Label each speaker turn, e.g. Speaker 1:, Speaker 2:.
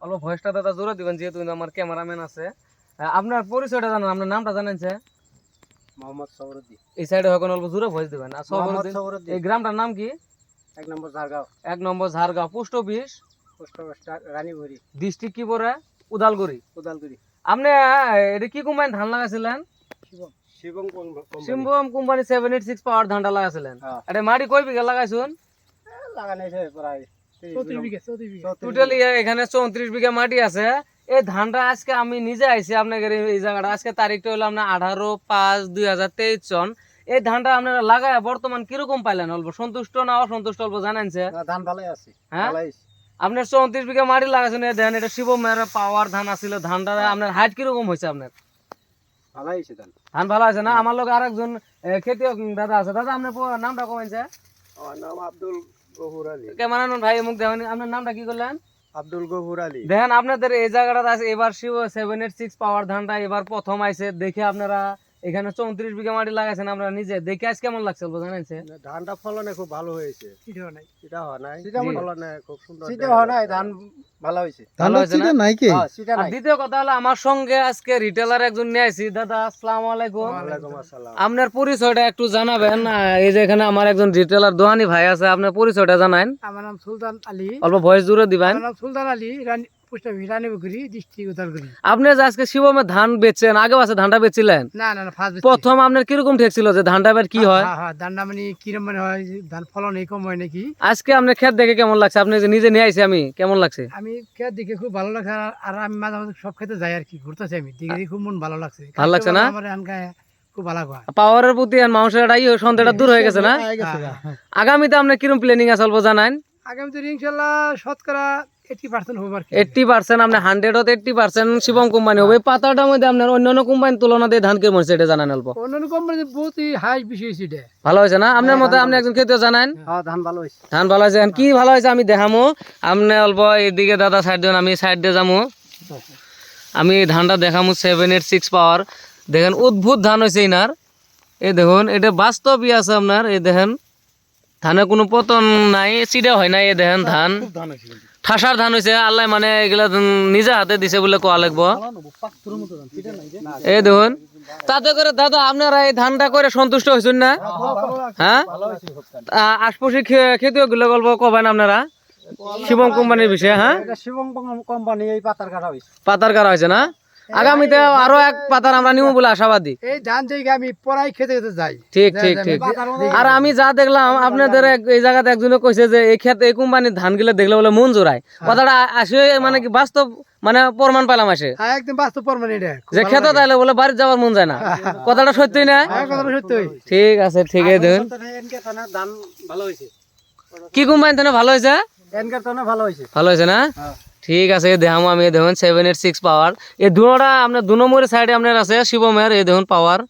Speaker 1: অল্প ভয়েসটা দাদা জোরে দিবেন, যেহেতু আমার ক্যামেরাম্যান আছে। আপনার পরিচয়টা জানেন, আপনার নামটা জানেন স্যার?
Speaker 2: মোহাম্মদ সৌরদ্দি।
Speaker 1: এই সাইডে এখন অল্প জোরে ভয়েস দিবেন। আর
Speaker 2: মোহাম্মদ
Speaker 1: সৌরদ্দি।
Speaker 2: সৌরদ্দি।
Speaker 1: এই গ্রামটার নাম কি?
Speaker 2: 1 নম্বর ঝাড়গাঁও।
Speaker 1: 1 নম্বর Jhargaon. Post office?
Speaker 2: Post office Ranipuri.
Speaker 1: District কি পড়ে? উদালগুড়ি।
Speaker 2: উদালগুড়ি।
Speaker 1: আপনি এটা কি কোম্পানি ধান লাগাইছিলেন?
Speaker 2: Shivam company.
Speaker 1: Shivam company 786 power ধানটা লাগাইছিলেন। এটা মাটি কয় বিঘা লাগাইছুন?
Speaker 2: লাগানো হয়েছে প্রায় 34 বিঘা।
Speaker 1: টোটালি এখানে 34 বিঘা মাটি আছে। এই ধানটা আজকে আমি নিজে আইছি আপনাদের এই জায়গাটা। আজকে তারিখটা হলো আপনার 18/5/2023 সন। এই ধানটা আপনারা লাগায় বর্তমান কিরকম পাইলেন? অল্প সন্তুষ্ট না অসন্তুষ্ট অল্প জানেন স্যার?
Speaker 2: ধান ভালোই আছে।
Speaker 1: হ্যাঁ,
Speaker 2: ভালোই আছে।
Speaker 1: আপনার 34 বিঘা মাটি লাগাইছেন এই ধান। এটা শিবমের পাওয়ার ধান আছিল। ধানটা আপনার হাইট কিরকম হয়েছে? আপনার
Speaker 2: ভালোই আছে ধান।
Speaker 1: ধান ভালো আছে না? আমার লোক আরেকজন খেতিয়ক দাদা আছে। দাদা আপনার নামটা কমেছে?
Speaker 2: আমার নাম আব্দুল গফুর আলী।
Speaker 1: কেমন ভাই মুখ দেখেন। আপনার নামটা কি করলেন?
Speaker 2: আব্দুল গফুর আলী।
Speaker 1: দেখেন আপনাদের এই জায়গাটা আছে এবার 786 পাওয়ার ধানটা এবার প্রথম আইছে। দেখে আপনারা এখানে 34 বিঘা মাটি লাগাইছেন। আপনারা নিজে দেখে আজ কেমন লাগছে জানেন?
Speaker 2: ধানটা ফলনে খুব ভালো হয়েছে। সেটা হয় নাই। ফলনে খুব সুন্দর। ধান ভালো হয়েছে।
Speaker 1: ভালো হয়েছে না?
Speaker 2: আর
Speaker 1: দ্বিতীয় কথা হলো আমার সঙ্গে আজকে রিটেলার একজন নিয়ে আইছি। দাদা আসসালামু আলাইকুম।
Speaker 2: ওয়ালাইকুম আসসালাম।
Speaker 1: আপনার পরিচয়টা একটু জানাবেন। এই যে এখানে আমার একজন রিটেলার দোহানি ভাই আছে, আপনার পরিচয়টা জানান।
Speaker 3: আমার নাম সুলতান আলী।
Speaker 1: অল্প ভয়েস জুড়ে দিবেন।
Speaker 3: আমার নাম সুলতান আলী, রানীপুরি ডিস্ট্রিক্ট উদালগুড়ি।
Speaker 1: আপনি যে আজকে শিবমের ধান বেচছেন, আগে আছে ধানটা বেচছিলেন?
Speaker 3: না না না, ফার্স্ট
Speaker 1: প্রথম আপনার কিরকম ঠেকছিল যে ধানটা এবার কি হয়?
Speaker 3: হ্যাঁ, ধানটা মানে কিরম মানে হয়, ধান ফলন এই কম হয় নাকি?
Speaker 1: আজকে আপনার ক্ষেত দেখে কেমন লাগছে? আপনি যে নিজে নিয়ে আইছি আমি, কেমন লাগছে?
Speaker 3: আমি খেত দেখে খুব ভালো লাগছে। আর আমি মাঝে মাঝে সব খেতে যাই আর কি, ঘুরতেছি আমি, দেখে খুব মন ভালো লাগছে।
Speaker 1: ভালো লাগছে না?
Speaker 3: আমার এখানকার খুব ভালো হয়।
Speaker 1: পাওয়ারের প্রতি মানুষের সন্দেহটা দূর হয়ে গেছে না? আগামীতে আপনার কিরকম প্ল্যানিং আছে অল্প জানান।
Speaker 3: আগামীতে ইনশাল্লাহ শতকরা 80% হবে আর কি।
Speaker 1: 80% আপনি 100 80% শিবম কোম্পানি হবে। এই পাতাটার মধ্যে আপনার অন্যান্য কোম্পানির তুলনাতে ধান কেমন হয়েছে এটা জানান অল্প।
Speaker 3: অন্যান্য কোম্পানি বহুত হাই বেশি হয়েছে এটা।
Speaker 1: ভালো হয়েছে না? আপনার মতে আপনি একজন খেতে জানান।
Speaker 2: ধান ভালো হয়েছে।
Speaker 1: ধান ভালো হয়েছে। কি ভালো হয়েছে আমি দেখামো। আপনি অল্প এদিকে দাদা সাইড দেন, আমি সাইড দিয়ে যাবো। আমি ধানটা দেখামো 786 পাওয়ার। দেখেন অদ্ভুত ধান হয়েছে ইনার। এই দেখুন এটা বাস্তবই আছে আপনার। এই দেখেন ধানে কোনো পতন নাই, চিড়া হয় নাই। এই দেখেন ধান ঠাসার ধান হয়েছে। আল্লাহ মানে এগুলা নিজে হাতে দিছে বলে কোয়া লাগবো। এই দেখুন, তাতে করে দাদা আপনারা এই ধানটা করে সন্তুষ্ট হয়েছেন না? হ্যাঁ, আশপাশে খেতেও গুলো গল্প কবেন আপনারা শিবম কোম্পানির বিষয়ে? হ্যাঁ,
Speaker 2: শিবম কোম্পানি এই পাতার কাটা হয়েছে।
Speaker 1: পাতার কারা হয়েছে না? আগামীতে আরো এক পাতার আমরা নিব বলে আশাবাদী।
Speaker 3: এই ধান থেকে আমি পড়াই খেতে খেতে যাই।
Speaker 1: ঠিক ঠিক ঠিক। আর আমি যা দেখলাম আপনাদের এই জায়গাতে একজনে কইছে যে এই ক্ষেত এই কোম্পানির ধান গুলো দেখলে বলে মন জোড়ায়। কথাটা আসে মানে কি বাস্তব মানে প্রমাণ পেলাম আসে।
Speaker 3: হ্যাঁ, একদম বাস্তব প্রমাণ এটা।
Speaker 1: যে খেতে তাইলে বলে বাড়ি যাওয়ার মন যায় না। কথাটা সত্যি না?
Speaker 3: হ্যাঁ, কথাটা সত্যি।
Speaker 1: ঠিক আছে, ঠিক আছে। দেখুন
Speaker 2: ধান ভালো হয়েছে।
Speaker 1: কি কোম্পানি ধানে ভালো হয়েছে?
Speaker 2: এনকার তো ভালো হয়েছে।
Speaker 1: ভালো হয়েছে না? ঠিক আছে, দেখামো আমি। দেখুন 786 পাওয়ার। এই দুটা আপনার 2 নম্বরের সাইডে আপনার আছে শিবমের। এই দেখুন পাওয়ার।